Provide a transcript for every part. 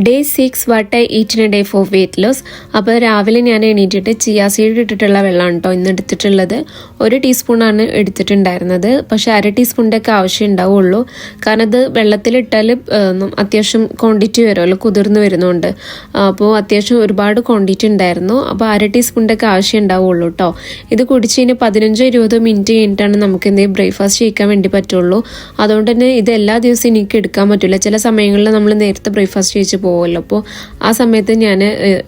Day 6 what I eat in a day for weight loss. അപ്പോൾ രാവിലെ ഞാൻ എണീറ്റിട്ട് ചിയാ സീഡ് ഇട്ടിട്ടുള്ള വെള്ളമാണ് കേട്ടോ ഇന്ന് എടുത്തിട്ടുള്ളത്. 1 ടീസ്പൂണാണ് എടുത്തിട്ടുണ്ടായിരുന്നത്. പക്ഷെ 1/2 ടീസ്പൂണിൻ്റെ ഒക്കെ ആവശ്യം ഉണ്ടാവുള്ളൂ. കാരണം ഇത് വെള്ളത്തിലിട്ടാൽ അത്യാവശ്യം ക്വാണ്ടിറ്റി വരുമല്ലോ, കുതിർന്ന് വരുന്നുണ്ട്. അപ്പോൾ അത്യാവശ്യം ഒരുപാട് ക്വാണ്ടിറ്റി ഉണ്ടായിരുന്നു. അപ്പോൾ 1/2 ടീസ്പൂണിൻ്റെ ഒക്കെ ആവശ്യം ഉണ്ടാവുള്ളൂ കേട്ടോ. ഇത് കുടിച്ച് കഴിഞ്ഞാൽ 15-20 മിനിറ്റ് കഴിഞ്ഞിട്ടാണ് നമുക്ക് എന്തെങ്കിലും ബ്രേക്ക്ഫാസ്റ്റ് കഴിക്കാൻ വേണ്ടി പറ്റുള്ളൂ. അതുകൊണ്ട് തന്നെ ഇത് എല്ലാ ദിവസവും എനിക്ക് എടുക്കാൻ പറ്റില്ല. ചില സമയങ്ങളിൽ നമ്മൾ നേരത്തെ ബ്രേക്ക്ഫാസ്റ്റ് കഴിച്ച് പോകുമല്ലോ, അപ്പോൾ ആ സമയത്ത് ഞാൻ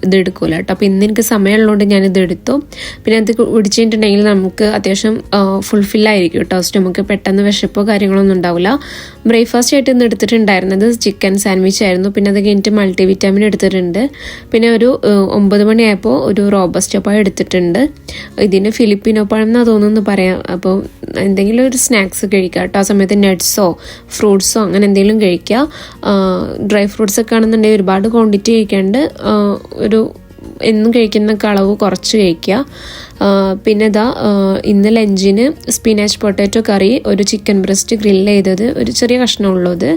ഇത് എടുക്കൂല കേട്ടോ. അപ്പോൾ ഇന്ന് എനിക്ക് സമയമുള്ളതുകൊണ്ട് ഞാനിത് എടുത്തു. പിന്നെ അത് കുടിച്ചിട്ടുണ്ടെങ്കിൽ നമുക്ക് അത്യാവശ്യം ഫുൾഫില്ലായിരിക്കും കേട്ടോ. നമുക്ക് പെട്ടെന്ന് വിശപ്പോ കാര്യങ്ങളൊന്നും ഉണ്ടാവില്ല. ബ്രേക്ക്ഫാസ്റ്റ് ആയിട്ട് ഇന്ന് എടുത്തിട്ടുണ്ടായിരുന്നത് ചിക്കൻ സാൻഡ്വിച്ച് ആയിരുന്നു. പിന്നെ അത് കഴിഞ്ഞിട്ട് മൾട്ടി വിറ്റാമിൻ എടുത്തിട്ടുണ്ട്. പിന്നെ ഒരു 9 മണിയായപ്പോൾ ഒരു റോബസ്റ്റോ പഴം എടുത്തിട്ടുണ്ട്. ഇതിന് ഫിലിപ്പിനോ പഴം എന്നാ തോന്നുന്നു പറയാം. അപ്പോൾ എന്തെങ്കിലും ഒരു സ്നാക്സ് കഴിക്കുക കേട്ടോ. ആ സമയത്ത് നട്ട്സോ ഫ്രൂട്ട്സോ അങ്ങനെ എന്തെങ്കിലും കഴിക്കുക. ഡ്രൈ ഫ്രൂട്ട്സ് ഒക്കെ ആണെന്നുണ്ടെങ്കിൽ ഒരുപാട് ക്വാണ്ടിറ്റി കഴിക്കാണ്ട് എന്നും കഴിക്കുന്ന അളവ് കുറച്ച് കഴിക്കുക. പിന്നെ ഇന്ന് ലഞ്ചിന് സ്പിനാച്ച് പൊട്ടാറ്റോ കറി, ഒരു ചിക്കൻ ബ്രസ്റ്റ് ഗ്രില്ല് ചെയ്തത്, ഒരു ചെറിയ കഷ്ണമുള്ളത്,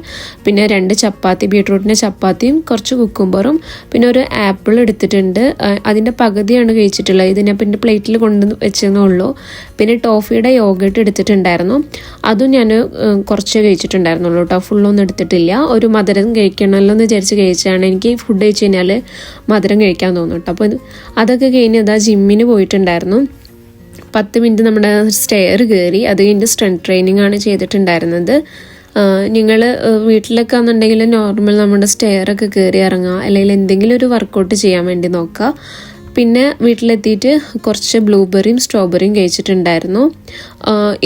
പിന്നെ 2 ചപ്പാത്തി, ബീട്രൂട്ടിൻ്റെ ചപ്പാത്തിയും കുറച്ച് കുക്കുംബറും, പിന്നെ ഒരു ആപ്പിൾ എടുത്തിട്ടുണ്ട്. അതിൻ്റെ പകുതിയാണ് കഴിച്ചിട്ടുള്ളത്. ഇതിനെ പിന്നെ പ്ലേറ്റിൽ കൊണ്ട് വെച്ചെന്നേ ഉള്ളൂ. പിന്നെ ടോഫിയുടെ യോഗട്ട് എടുത്തിട്ടുണ്ടായിരുന്നു. അതും ഞാൻ കുറച്ച് കഴിച്ചിട്ടുണ്ടായിരുന്നുള്ളൂ കേട്ടോ. ഫുള്ളൊന്നും എടുത്തിട്ടില്ല. ഒരു മധുരം കഴിക്കണമല്ലോ എന്ന് വിചാരിച്ച് കഴിച്ചാണ്. എനിക്ക് ഫുഡ് കഴിച്ച് കഴിഞ്ഞാൽ മധുരം കഴിക്കാൻ തോന്നും കേട്ടോ. അപ്പോൾ അതൊക്കെ കഴിഞ്ഞ് ജിമ്മിന് പോയിട്ടുണ്ടായിരുന്നു. 10 മിനിറ്റ് നമ്മുടെ സ്റ്റെയർ കയറി. അത് കഴിഞ്ഞ് സ്ട്രെങ്ത് ട്രെയിനിങ് ആണ് ചെയ്തിട്ടുണ്ടായിരുന്നത്. നിങ്ങൾ വീട്ടിലൊക്കെ ആണെന്നുണ്ടെങ്കിൽ നോർമൽ നമ്മുടെ സ്റ്റെയറൊക്കെ കയറി ഇറങ്ങുക, അല്ലെങ്കിൽ എന്തെങ്കിലും ഒരു വർക്കൗട്ട് ചെയ്യാൻ വേണ്ടി നോക്കുക. പിന്നെ വീട്ടിലെത്തിയിട്ട് കുറച്ച് ബ്ലൂബെറിയും സ്ട്രോബെറിയും കഴിച്ചിട്ടുണ്ടായിരുന്നു.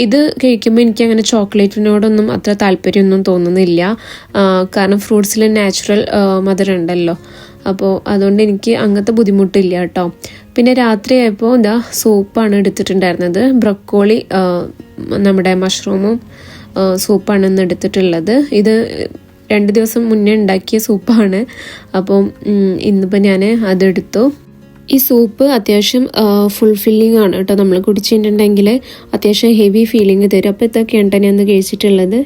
ഇത് കഴിക്കുമ്പോൾ എനിക്കങ്ങനെ ചോക്ലേറ്റിനോടൊന്നും അത്ര താല്പര്യമൊന്നും തോന്നുന്നില്ല. കാരണം ഫ്രൂട്ട്സിൽ നാച്ചുറൽ മധുരം ഉണ്ടല്ലോ. അപ്പോൾ അതുകൊണ്ട് എനിക്ക് അങ്ങനത്തെ ബുദ്ധിമുട്ടില്ല കേട്ടോ. പിന്നെ രാത്രിയായപ്പോൾ സൂപ്പാണ് എടുത്തിട്ടുണ്ടായിരുന്നത്. ബ്രൊക്കോളി, നമ്മുടെ മഷ്റൂമും സൂപ്പാണ് ഇന്ന് എടുത്തിട്ടുള്ളത്. ഇത് 2 ദിവസം മുന്നേ ഉണ്ടാക്കിയ സൂപ്പാണ്. അപ്പോൾ ഇന്നിപ്പോൾ ഞാൻ അതെടുത്തു. ഈ സൂപ്പ് അത്യാവശ്യം ഫുൾഫില്ലിംഗ് ആണ് കേട്ടോ. നമ്മൾ കുടിച്ചിട്ടുണ്ടെങ്കിൽ അത്യാവശ്യം ഹെവി ഫീലിംഗ് തരും. അപ്പോൾ ഇതൊക്കെയാണ് ഞാൻ കഴിച്ചിട്ടുള്ളത്.